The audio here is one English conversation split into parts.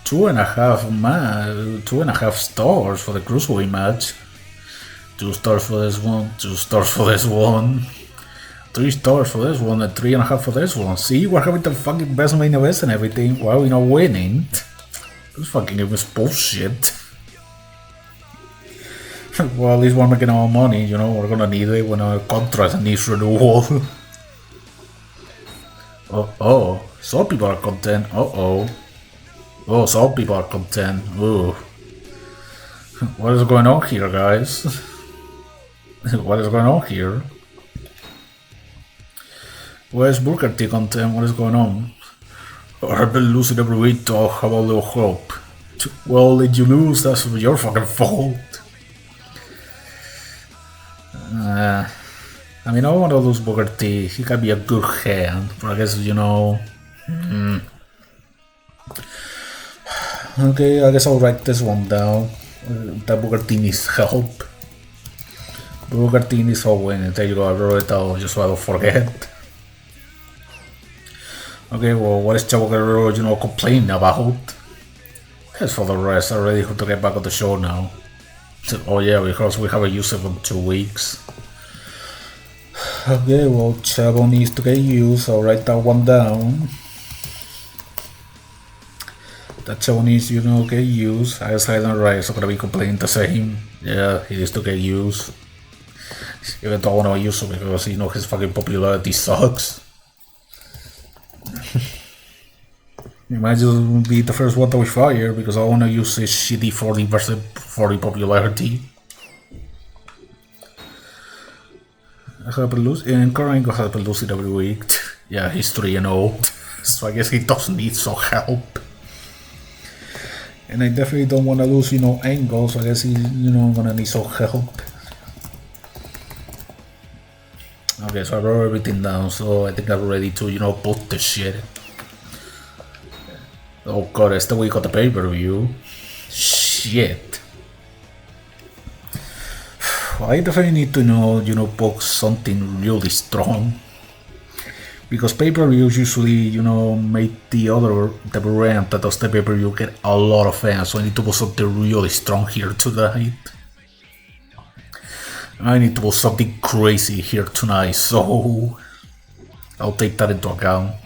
2.5 stars for the cruiserweight match. 2 stars for this one, 2 stars for this one, 3 stars for this one, and 3.5 for this one. See, we're having the fucking best main events and everything while we're not winning. This fucking game is bullshit. Well, at least we're making our money, you know, we're gonna need it when our contract needs renewal. Oh, some people are content. Oh, some people are content. Ooh. What is going on here, guys? What is going on here? Where's Booker T content? What is going on? I've been losing every week, dog. Have a little hope. Well, did you lose? That's your fucking fault. I mean, I want to lose Booker T. He can be a good hand, but I guess, you know. Okay, I guess I'll write this one down. That Booker T needs help. Booker T needs help winning. There you go, I wrote it down just so I don't forget. Okay, well, what is Chavo Guerrero, you know, complaining about? As for the rest, I'm ready to get back on the show now. Oh yeah, because we haven't used it for 2 weeks. Okay, well, Chavo needs to get used. I'll write that one down. That Chavo needs, you know, get used. I guess Hayden Rice are gonna be complaining the same. Yeah, he needs to get used. Even though I wanna use him because, you know, his fucking popularity sucks. He might just be the first one that we fire because I wanna use his shitty 40 versus 40 popularity. I have to lose, and Corango has to lose it every week. Yeah, he's 3-0, so I guess he does need some help. And I definitely don't want to lose, you know, Angle, so I guess he's, you know, gonna need some help. Okay, so I wrote everything down, so I think I'm ready to, you know, put this shit. Oh god, it's the week of the pay-per-view. Shit. I definitely need to know, you know, book something really strong. Because pay-per-views usually, you know, make the brand that does the pay-per-view get a lot of fans. So I need to put something really strong here tonight. I need to put something crazy here tonight, so I'll take that into account.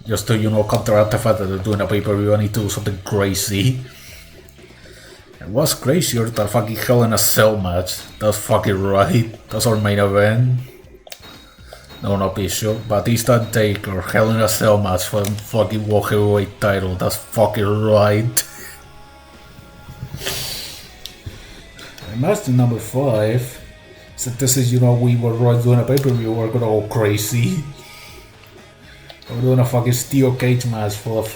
Just to, you know, counteract the fact that they're doing a pay-per-view, I need to do something crazy. And what's crazier than fucking Hell in a Cell match? That's fucking right. That's our main event. No, not Bishop. Batista and Taker, Hell in a Cell match for the fucking World Heavyweight title. That's fucking right. And match number 5. So this is, you know, we were doing a pay-per-view, we're gonna go crazy. We're doing a fucking steel cage match for the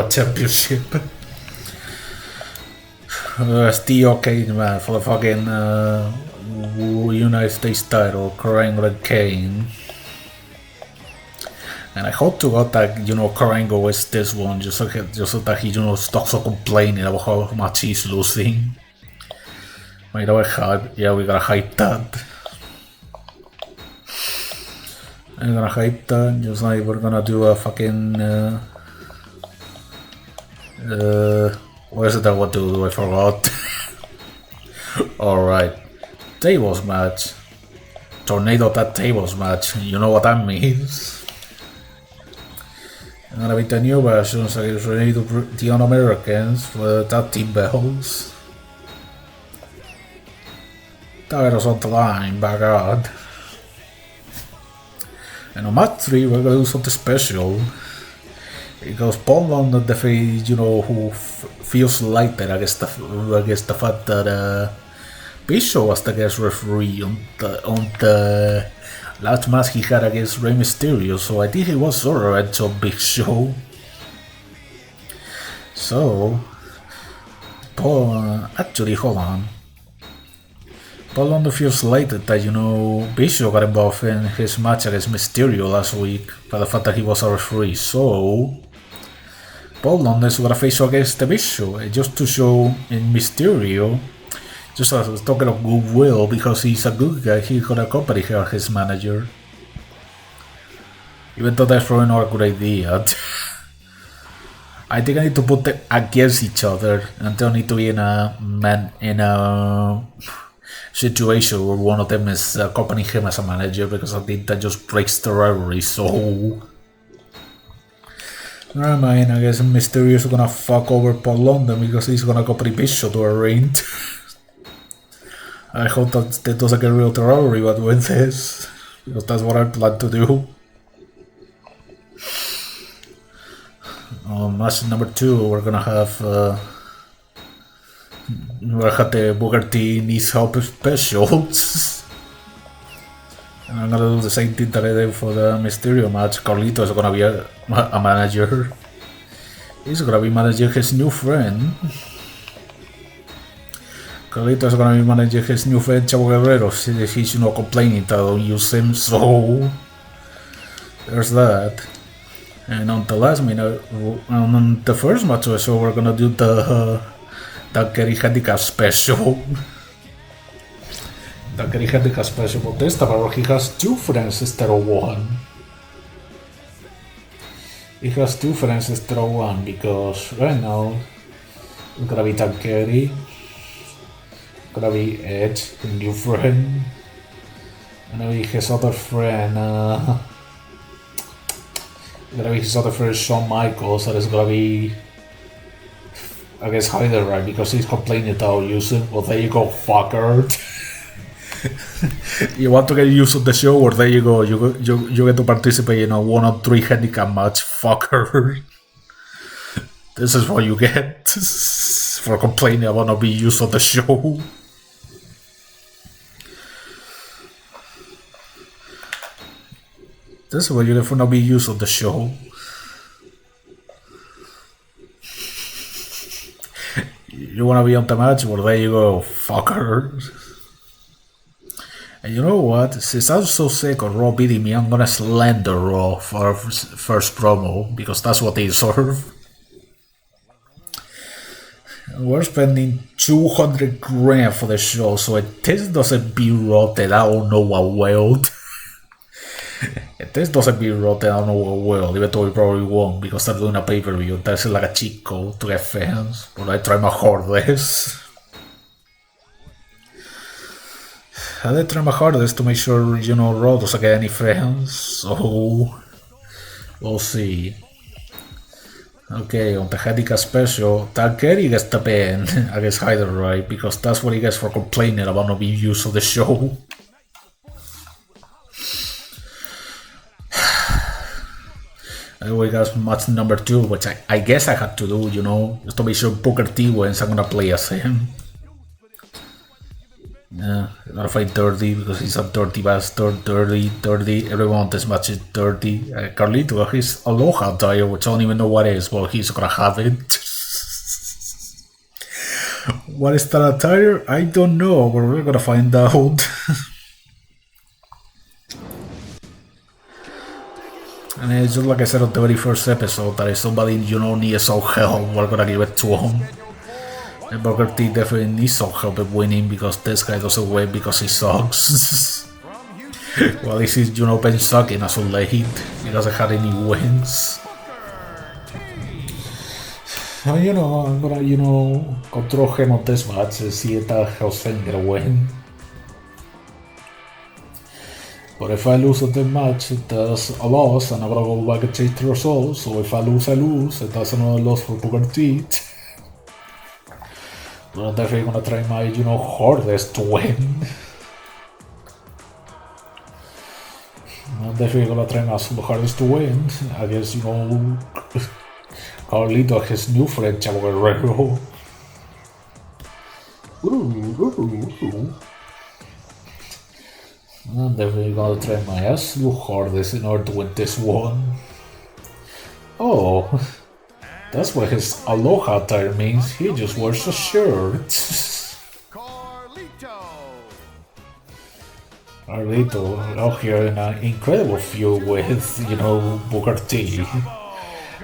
championship. Steel cage match for the fucking United States title, Kurt and Kane. And I hope to God that, you know, Kurt wins this one, just so that he, you know, stops complaining about how much he's losing. By the way, hype. Yeah, we gotta hype that. I'm gonna hype that, just like we're gonna do a fucking what is it that I want to do? I forgot. Alright. Tables match. Tornado that tables match. You know what that means. I'm gonna be the new versions against Ready to the Un-Americans for the tag team belts. Titles on the line, by God. And on match 3, we're gonna do something special. Because Paul London definitely, you know, who feels lighter against the fact that Bishop was the guest referee on the last match he had against Rey Mysterio, so I think he was alright to Big Show. So, Paul, actually, hold on. Paul London feels lighted that, you know, Bishop got involved in his match against Mysterio last week by the fact that he was a referee, so Paul London is gonna face against the Bishop just to show in Mysterio, just as a token of goodwill, because he's a good guy, he could accompany her, his manager. Even though that's probably not a good idea. I think I need to put them against each other, and they need to be in a situation where one of them is accompanying him as a manager, because I think that just breaks the rivalry. So never mind. I guess Mysterio is gonna fuck over Paul London because he's gonna accompany Bishop to a ring. I hope that doesn't get real to rivalry, but with this, because that's what I plan to do. Match number 2, we're gonna have the Booker T needs help specials. And I'm gonna do the same thing that I did for the Mysterio match. Carlito is gonna be a manager. He's gonna be managing his new friend. Carlito is gonna be managing his new friend Chavo Guerrero. He's not complaining that I don't use him, so there's that. And on the last minute, on the first match of the show, we're gonna do the Kerry Handicap special. The Kerry Handicap special, but this time he has 2 friends instead of 1. He has 2 friends instead of 1 because right now it's gonna be Tan Kerry, gonna be Edge, the new friend, and gonna be his other friend. Gonna be his other friend Shawn Michaels, and it's gonna be, I guess, Hyder, right? Because he's complaining that I'll use him. Well, there you go, fucker. You want to get used on the show, or there you go. You get to participate in a 1-on-3 handicap match, fucker. This is what you get for complaining about not being used on the show. This is what you get for not being used on the show. You wanna be on the match? Well, there you go, fucker. And you know what? Since I'm so sick of Raw beating me, I'm gonna slander Raw for our first promo, because that's what they deserve. We're spending $200 grand for the show, so if this doesn't beat Raw, then I don't know what will. If this doesn't beat Raw, then I don't know what will, even though we probably won't, because they're doing a pay-per-view. That's like a cheat code to get fans, but I try my hardest. I try my hardest to make sure, Raw doesn't get any fans, so we'll see. Okay, on the handicap special, Tan Kerry gets the pin against Hyder, right? Because that's what he gets for complaining about not being used on the show. We got match number 2, which I guess I had to do, just to make sure Booker T wins. I'm gonna play as him. Yeah, I'm gonna fight Dirty because he's a dirty bastard. Dirty. Everyone on this match is dirty. Carlito, his Aloha attire, which I don't even know what it is, but he's gonna have it. What is that attire? I don't know, but we're gonna find out. And it's just like I said on the very first episode, that if somebody needs some help, we're gonna give it to him. And Booker T definitely needs some help with winning, because this guy doesn't win because he sucks. Well, this is been sucking as of late. He doesn't have any wins. And I'm gonna control him on this match and see if that helps him get a win. But if I lose at the match, that's a loss, and I'm gonna go back and change the results. So if I lose, I lose, and that's another loss for Booker T. But I'm definitely gonna try my, hardest to win. I'm definitely gonna try my hardest to win. I guess, Carlito, his new friend, Chavo Guerrero. I'm definitely gonna try my absolute hardest in order to win this one. Oh, that's what his Aloha attire means. He just wears a shirt. Carlito out here in an incredible feud with, Booker T.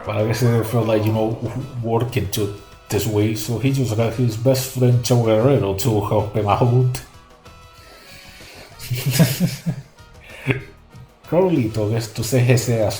But I guess I felt like, working to this way, so he just got his best friend Chavo Guerrero to help him out. Carlito gets to say his ass on